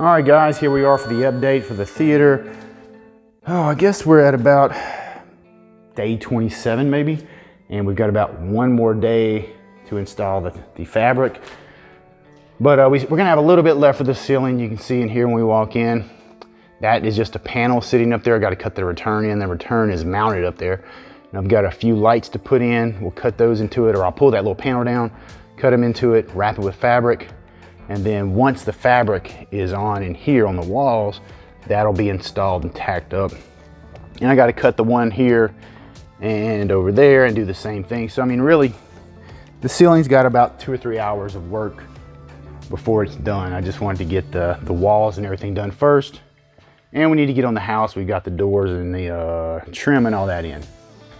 All right guys, here we are for the update for the theater. Oh, I guess we're at about day 27 maybe, and we've got about one more day to install the fabric. But we're gonna have a little bit left for the ceiling. You can see in here when we walk in, that is just a panel sitting up there. I gotta cut the return in. The return is mounted up there. And I've got a few lights to put in. We'll cut those into it, or I'll pull that little panel down, cut them into it, wrap it with fabric. And then once the fabric is on in here on the walls, that'll be installed and tacked up. And I got to cut the one here and over there and do the same thing. So I mean, really, the ceiling's got about 2 or 3 hours of work before it's done. I just wanted to get the walls and everything done first. And we need to get on the house. We got the doors and the trim and all that in.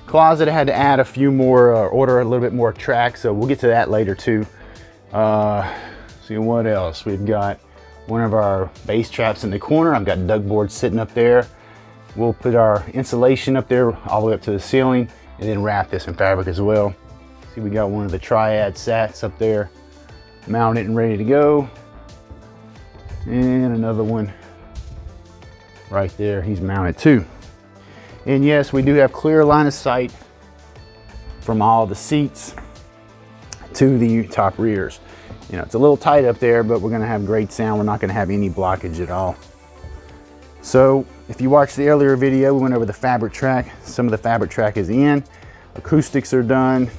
Closet, I had to add a few more, order a little bit more tracks, so we'll get to that later too. See what else? We've got one of our bass traps in the corner. I've got duckboards sitting up there. We'll put our insulation up there all the way up to the ceiling and then wrap this in fabric as well. See, we got one of the Triad Sats up there, mounted and ready to go. And another one right there, he's mounted too. And yes, we do have clear line of sight from all the seats to the top rears. You know, it's a little tight up there, but we're gonna have great sound. We're not gonna have any blockage at all. So if you watched the earlier video, we went over the fabric track. Some of the fabric track is in, acoustics are done.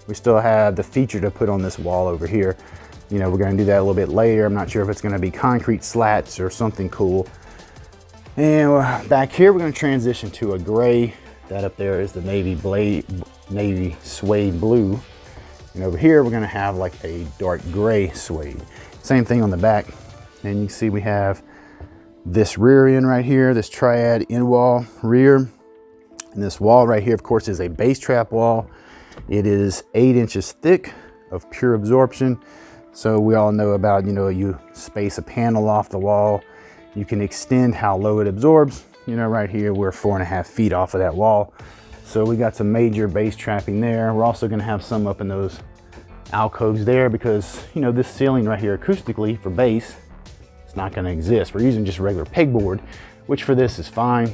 We still have the feature to put on this wall over here. You know, we're gonna do that a little bit later. I'm not sure if it's gonna be concrete slats or something cool. And back here, we're gonna transition to a gray. That up there is the navy suede blue. And over here, we're gonna have like a dark gray suede. Same thing on the back. And you can see we have this rear end right here, this Triad end wall rear. And this wall right here, of course, is a bass trap wall. It is 8 inches thick of pure absorption. So we all know about, you know, you space a panel off the wall, you can extend how low it absorbs. You know, right here, we're 4.5 feet off of that wall. So we got some major bass trapping there. We're also gonna have some up in those alcoves there because, you know, this ceiling right here acoustically for bass, it's not gonna exist. We're using just regular pegboard, which for this is fine.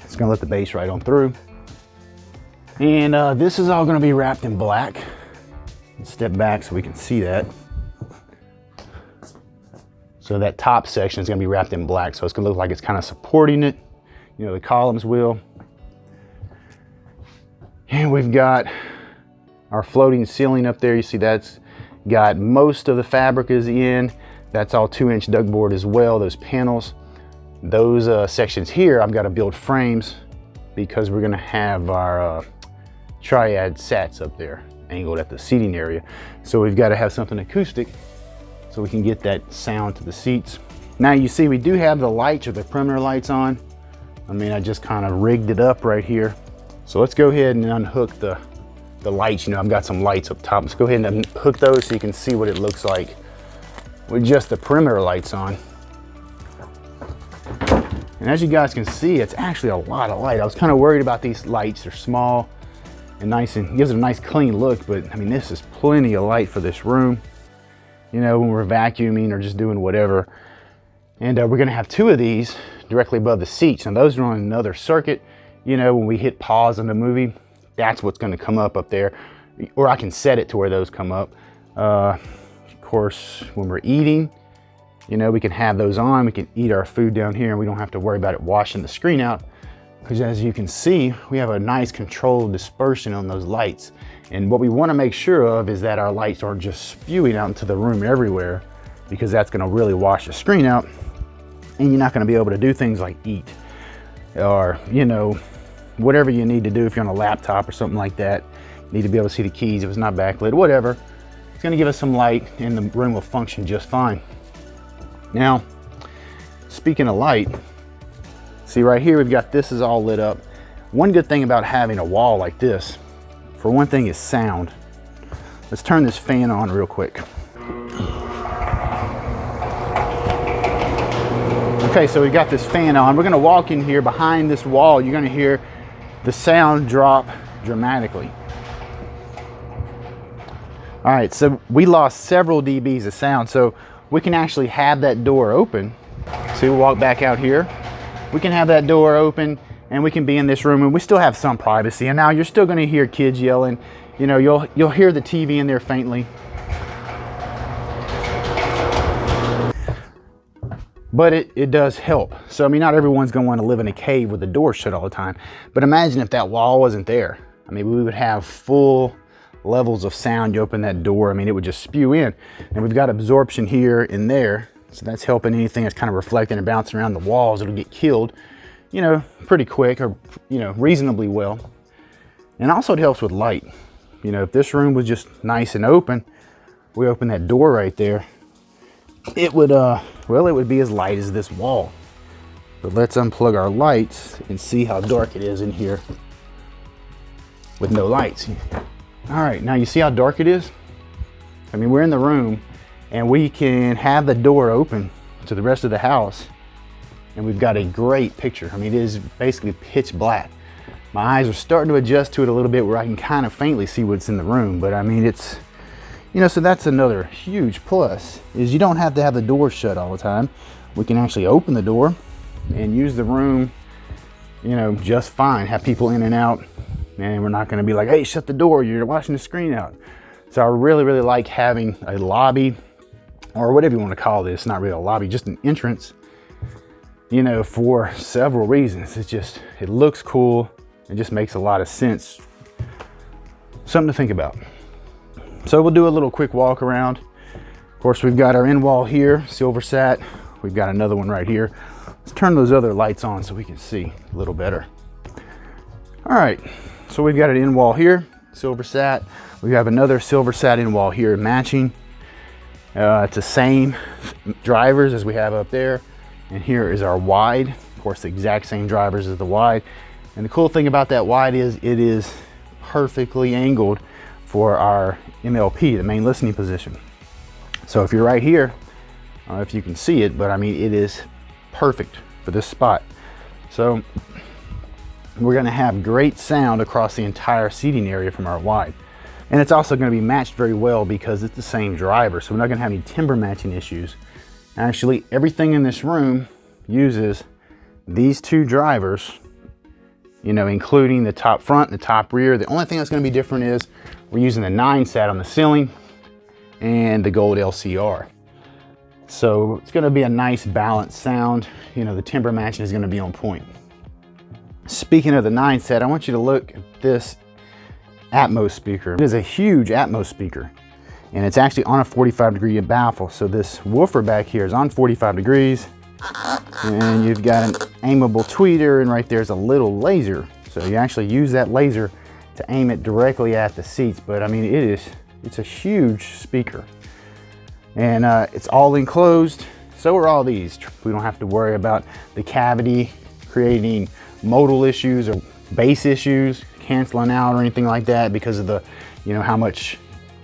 It's gonna let the bass right on through. And this is all gonna be wrapped in black. Let's step back so we can see that. So that top section is gonna be wrapped in black. So it's gonna look like it's kind of supporting it. You know, the columns will. And we've got our floating ceiling up there. You see that's got most of the fabric is in. That's all 2-inch duckboard as well, those panels. Those sections here, I've got to build frames because we're gonna have our Triad Sats up there, angled at the seating area. So we've got to have something acoustic so we can get that sound to the seats. Now you see we do have the lights, or the perimeter lights on. I mean, I just kind of rigged it up right here. So let's go ahead and unhook the lights. You know, I've got some lights up top. Let's go ahead and unhook those so you can see what it looks like with just the perimeter lights on. And as you guys can see, it's actually a lot of light. I was kind of worried about these lights. They're small and nice, and gives it a nice clean look, but I mean, this is plenty of light for this room. You know, when we're vacuuming or just doing whatever. And we're gonna have 2 of these directly above the seats. Now those are on another circuit. You know, when we hit pause on the movie, that's what's gonna come up there. Or I can set it to where those come up. Of course, when we're eating, you know, we can have those on. We can eat our food down here and we don't have to worry about it washing the screen out. Because as you can see, we have a nice controlled dispersion on those lights. And what we wanna make sure of is that our lights aren't just spewing out into the room everywhere, because that's gonna really wash the screen out. And you're not gonna be able to do things like eat or, you know, whatever you need to do if you're on a laptop or something like that. You need to be able to see the keys if it's not backlit, whatever. It's gonna give us some light and the room will function just fine. Now, speaking of light, see right here, we've got this is all lit up. One good thing about having a wall like this, for one thing, is sound. Let's turn this fan on real quick. Okay, so we got this fan on. We're gonna walk in here behind this wall. You're gonna hear the sound drop dramatically. All right, so we lost several dBs of sound. So we can actually have that door open. See, we'll walk back out here. We can have that door open and we can be in this room and we still have some privacy. And now you're still gonna hear kids yelling. You know, you'll hear the TV in there faintly. But it does help. So, I mean, not everyone's gonna wanna live in a cave with the door shut all the time. But imagine if that wall wasn't there. I mean, we would have full levels of sound. You open that door, I mean, it would just spew in. And we've got absorption here and there. So that's helping anything that's kind of reflecting and bouncing around the walls. It'll get killed, you know, pretty quick, or, you know, reasonably well. And also it helps with light. You know, if this room was just nice and open, we open that door right there, it would, well, it would be as light as this wall. But let's unplug our lights and see how dark it is in here with no lights. All right, now you see how dark it is? I mean, we're in the room and we can have the door open to the rest of the house and we've got a great picture. I mean, it is basically pitch black. My eyes are starting to adjust to it a little bit where I can kind of faintly see what's in the room, but I mean, it's, you know, so that's another huge plus, is you don't have to have the door shut all the time. We can actually open the door and use the room, you know, just fine. Have people in and out, and we're not gonna be like, hey, shut the door, you're washing the screen out. So I really, really like having a lobby, or whatever you wanna call this, not really a lobby, just an entrance, you know, for several reasons. It's just, it looks cool, it just makes a lot of sense. Something to think about. So we'll do a little quick walk around. Of course, we've got our end wall here, silver sat. We've got another one right here. Let's turn those other lights on so we can see a little better. All right, so we've got an end wall here, silver sat. We have another silver sat end wall here matching. It's the same drivers as we have up there. And here is our wide. Of course, the exact same drivers as the wide. And the cool thing about that wide is it is perfectly angled for our MLP, the main listening position. So if you're right here, I don't know if you can see it, but I mean, it is perfect for this spot. So we're gonna have great sound across the entire seating area from our wide. And it's also gonna be matched very well because it's the same driver. So we're not gonna have any timbre matching issues. Actually, everything in this room uses these two drivers, you know, including the top front and the top rear. The only thing that's gonna be different is we're using the 9 sat on the ceiling and the gold LCR. So it's gonna be a nice balanced sound. You know, the timbre matching is gonna be on point. Speaking of the 9 sat, I want you to look at this Atmos speaker. It is a huge Atmos speaker, and it's actually on a 45-degree baffle. So this woofer back here is on 45 degrees, and you've got an aimable tweeter, and right there's a little laser. So you actually use that laser to aim it directly at the seats. But I mean, it's a huge speaker, and it's all enclosed. So are all these. We don't have to worry about the cavity creating modal issues or bass issues, canceling out or anything like that because of the, you know, how much,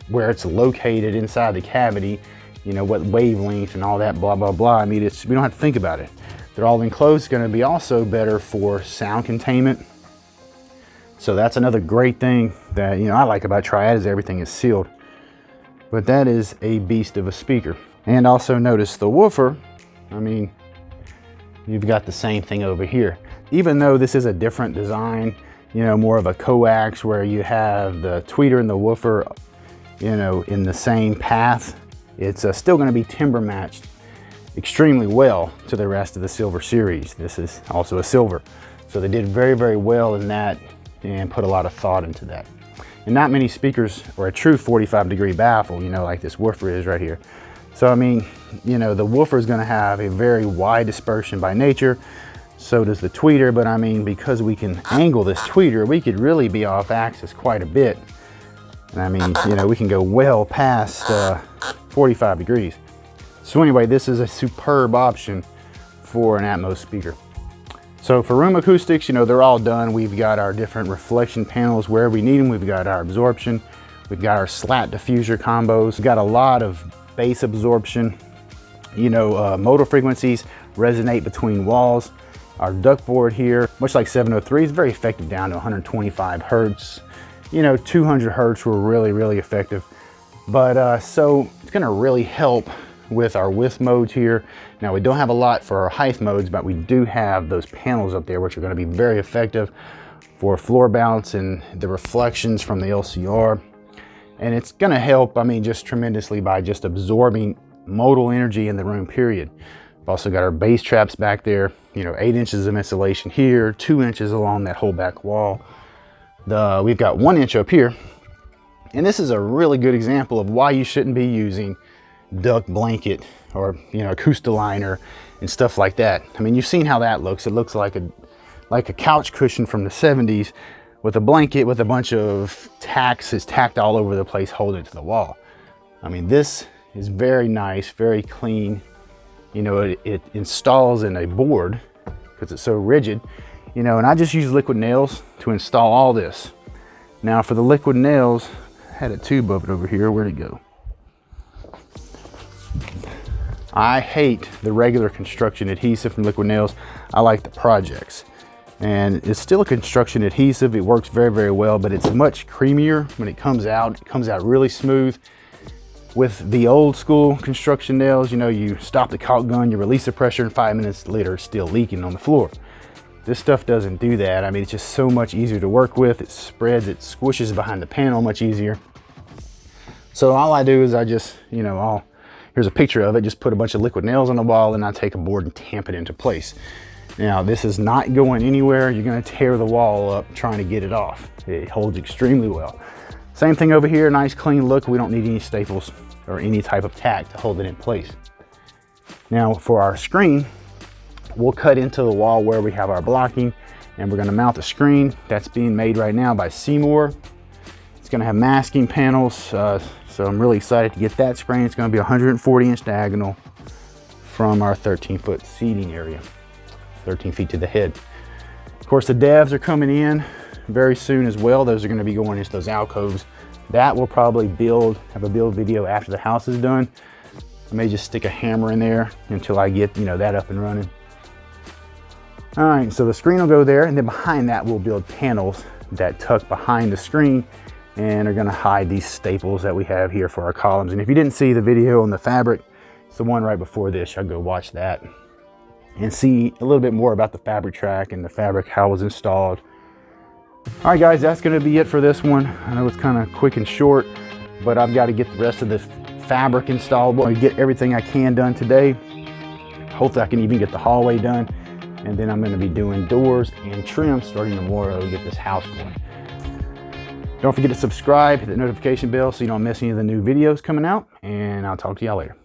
where it's located inside the cavity, you know, what wavelength and all that blah, blah, blah. I mean, we don't have to think about it. They're all enclosed. It's going to be also better for sound containment. So that's another great thing that, you know, I like about Triad is everything is sealed. But that is a beast of a speaker. And also notice the woofer. I mean, you've got the same thing over here. Even though this is a different design, you know, more of a coax where you have the tweeter and the woofer, you know, in the same path, it's still going to be timbre matched extremely well to the rest of the silver series. This is also a silver. So they did very, very well in that and put a lot of thought into that. And not many speakers are a true 45-degree baffle, you know, like this woofer is right here. So, I mean, you know, the woofer is going to have a very wide dispersion by nature. So does the tweeter, but I mean, because we can angle this tweeter, we could really be off axis quite a bit. And I mean, you know, we can go well past 45 degrees. So anyway, this is a superb option for an Atmos speaker. So for room acoustics, you know, they're all done. We've got our different reflection panels where we need them. We've got our absorption. We've got our slat diffuser combos. We've got a lot of bass absorption. You know, modal frequencies resonate between walls. Our duct board here, much like 703, is very effective down to 125 Hertz. You know, 200 Hertz were really, really effective. But so it's gonna really help with our width modes here. Now we don't have a lot for our height modes, but we do have those panels up there, which are going to be very effective for floor bounce and the reflections from the LCR. And it's going to help, I mean, just tremendously by just absorbing modal energy in the room, period. We've also got our bass traps back there, you know, 8 inches of insulation here, 2 inches along that whole back wall. We've got 1 inch up here. And this is a really good example of why you shouldn't be using duck blanket or, you know, Acoustaliner and stuff like that. I mean, you've seen how that looks. It looks like a couch cushion from the 70s with a blanket with a bunch of tacks is tacked all over the place holding it to the wall. I mean, this is very nice, very clean. You know, it installs in a board because it's so rigid, you know, and I just use liquid nails to install all this. Now for the liquid nails, I had a tube of it over here. Where'd it go? I hate the regular construction adhesive from liquid nails. I like the projects. And it's still a construction adhesive. It works very, very well, but it's much creamier when it comes out. It comes out really smooth. With the old school construction nails, you know, you stop the caulk gun, you release the pressure, and 5 minutes later it's still leaking on the floor. This stuff doesn't do that. I mean, it's just so much easier to work with. It spreads, it squishes behind the panel much easier. So all I do is I just, you know, here's a picture of it, just put a bunch of liquid nails on the wall and I take a board and tamp it into place. Now, this is not going anywhere. You're gonna tear the wall up trying to get it off. It holds extremely well. Same thing over here, nice clean look. We don't need any staples or any type of tack to hold it in place. Now for our screen, we'll cut into the wall where we have our blocking and we're gonna mount the screen. That's being made right now by Seymour. It's gonna have masking panels. So I'm really excited to get that screen. It's gonna be 140-inch diagonal from our 13-foot seating area. 13 feet to the head. Of course, the devs are coming in very soon as well. Those are going to be going into those alcoves. That will probably have a build video after the house is done. I may just stick a hammer in there until I get, you know, that up and running. All right, so the screen will go there, and then behind that we'll build panels that tuck behind the screen and are going to hide these staples that we have here for our columns. And if you didn't see the video on the fabric, it's the one right before this. I'll go watch that and see a little bit more about the fabric track and the fabric, how it was installed. All right, guys, that's gonna be it for this one. I know it's kind of quick and short, but I've got to get the rest of the fabric installed. I get everything I can done today. Hopefully I can even get the hallway done. And then I'm gonna be doing doors and trim starting tomorrow to get this house going. Don't forget to subscribe, hit the notification bell so you don't miss any of the new videos coming out, and I'll talk to y'all later.